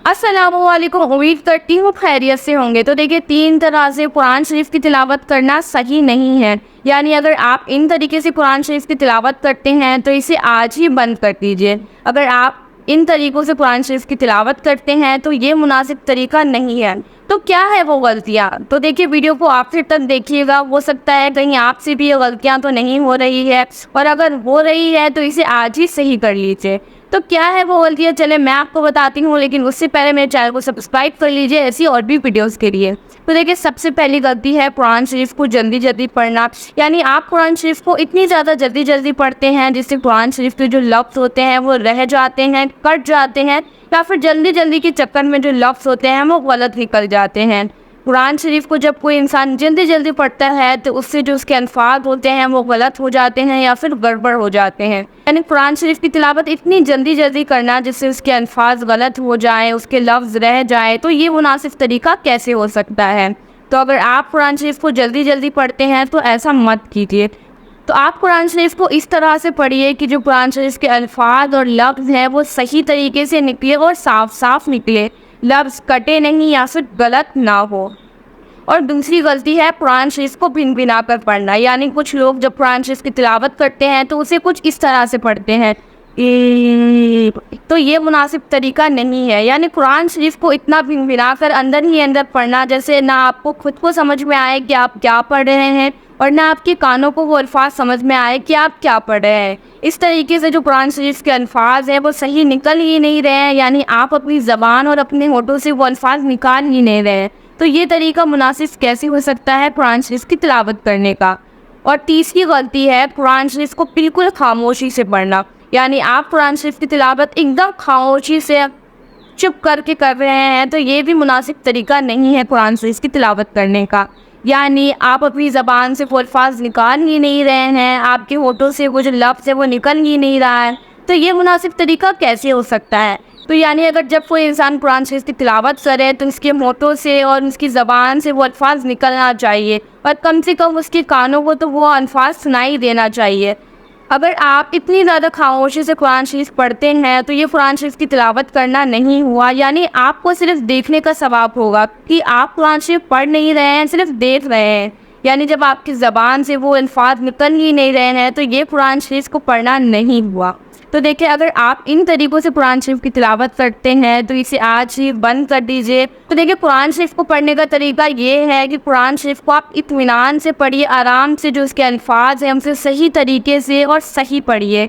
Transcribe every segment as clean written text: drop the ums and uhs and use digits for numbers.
अस्सलामुअलैकुम, उम्मीद करती हूँ खैरियत से होंगे। तो देखिए, 3 तरह से कुरान शरीफ की तिलावत करना सही नहीं है। यानी अगर आप इन तरीके से कुरान शरीफ की तिलावत करते हैं तो इसे आज ही बंद कर दीजिए। अगर आप इन तरीक़ों से कुरान शरीफ की तिलावत करते हैं तो ये मुनासिब तरीका नहीं है। तो क्या है वो गलतियाँ? तो देखिए, वीडियो को आखिर तक देखिएगा। हो सकता है कहीं आपसे भी ये गलतियाँ तो नहीं हो रही है, और अगर हो रही है तो इसे आज ही सही कर लीजिए। तो क्या है वो गलतियाँ, चले मैं आपको बताती हूँ, लेकिन उससे पहले मेरे चैनल को सब्सक्राइब कर लीजिए ऐसी और भी वीडियोस के लिए। तो देखिए, सबसे पहली गलती है कुरान शरीफ को जल्दी जल्दी पढ़ना। यानी आप कुरान शरीफ को इतनी ज़्यादा जल्दी जल्दी पढ़ते हैं जिससे कुरान शरीफ के जो लफ्ज़ होते हैं वो रह जाते हैं, कट जाते हैं, या फिर जल्दी जल्दी के चक्कर में जो लफ्ज़ होते हैं वो गलत निकल जाते हैं। कुरान शरीफ को जब कोई इंसान जल्दी जल्दी पढ़ता है तो उससे जो उसके अल्फाज होते हैं वो गलत हो जाते हैं या फिर गड़बड़ हो जाते हैं। यानी कुरान शरीफ की तिलावत इतनी जल्दी जल्दी करना जिससे उसके अल्फाज गलत हो जाएं, उसके लफ्ज़ रह जाए, तो ये मुनासिब तरीका कैसे हो सकता है? तो अगर आप कुरान शरीफ को जल्दी जल्दी पढ़ते हैं तो ऐसा मत कीजिए। तो आप कुरान शरीफ को इस तरह से पढ़िए कि जो कुरान शरीफ के अल्फाज और लफ्ज़ हैं वो सही तरीके से निकले और साफ साफ निकले, लफ्ज़ कटे नहीं या फिर गलत ना हो। और दूसरी गलती है कुरान शरीफ को भिन भिना कर पढ़ना। यानी कुछ लोग जब कुरान शरीफ की तिलावत करते हैं तो उसे कुछ इस तरह से पढ़ते हैं, तो ये मुनासिब तरीका नहीं है। यानी कुरान शरीफ को इतना भिन भिना कर अंदर ही अंदर पढ़ना जैसे ना आपको खुद को समझ में आए कि आप क्या पढ़ रहे हैं, और ना आपके कानों को वो अल्फाज समझ में आए कि आप क्या पढ़ रहे हैं। इस तरीके से जो कुरान शरीफ के अल्फाज हैं वो सही निकल ही नहीं रहे हैं। यानी आप अपनी ज़बान और अपने होठों से वो अल्फाज निकाल ही नहीं रहे हैं। तो ये तरीका मुनासिब कैसे हो सकता है कुरान शरीफ की तिलावत करने का? और तीसरी गलती है कुरान शरीफ को बिल्कुल खामोशी से पढ़ना। यानी आप कुरान शरीफ की तिलावत एकदम खामोशी से चुप करके कर रहे हैं, तो ये भी मुनासिब तरीका नहीं है कुरान शरीफ की तिलावत करने का। यानी आप अपनी ज़बान से वो अल्फाज निकाल ही नहीं रहे हैं, आपके होठों से वो जो लफ्ज़ है वो निकल ही नहीं रहा है, तो ये मुनासिब तरीका कैसे हो सकता है? तो यानी अगर जब कोई इंसान कुरान शरीफ की तिलावत करे तो उसके होठों से और उसकी ज़बान से वो अल्फाज निकलना चाहिए, और कम से कम उसके कानों को तो वो अल्फाज सुनाई देना चाहिए। अगर आप इतनी ज़्यादा खामोशी से कुरान शरीफ पढ़ते हैं तो ये कुरान शरीफ की तिलावत करना नहीं हुआ। यानी आपको सिर्फ देखने का सवाब होगा कि आप कुरान शरीफ पढ़ नहीं रहे हैं, सिर्फ देख रहे हैं। यानी जब आपकी ज़बान से वो अल्फाज निकल ही नहीं रहे हैं तो ये कुरान शरीफ को पढ़ना नहीं हुआ। तो देखिए, अगर आप इन तरीक़ों से कुरान शरीफ की तिलावत करते हैं तो इसे आज ही बंद कर दीजिए। तो देखिए, कुरान शरीफ को पढ़ने का तरीका ये है कि कुरान शरीफ को आप इत्मीनान से पढ़िए, आराम से, जो उसके अल्फाज हैं उनसे सही तरीके से और सही पढ़िए।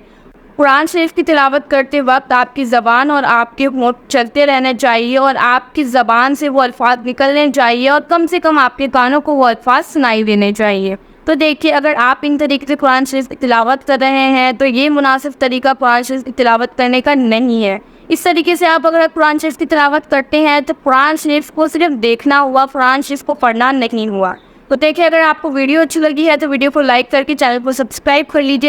कुरान शरीफ की तिलावत करते वक्त आपकी ज़बान और आपके होंठ चलते रहने चाहिए, और आपकी ज़बान से वो अल्फाज निकलने चाहिए, और कम से कम आपके कानों को वो अल्फाज सुनाई देने चाहिए। तो देखिए, अगर आप इन तरीके से कुरान शरीफ की तिलावत कर रहे हैं तो ये मुनासिब तरीका कुरान शरीफ की तिलावत करने का नहीं है। इस तरीके से आप अगर कुरान शरीफ की तिलावत करते हैं तो कुरान शरीफ को सिर्फ देखना हुआ, कुरान शरीफ को पढ़ना नहीं हुआ। तो देखिए, अगर आपको वीडियो अच्छी लगी है तो वीडियो को लाइक करके चैनल को सब्सक्राइब कर लीजिए।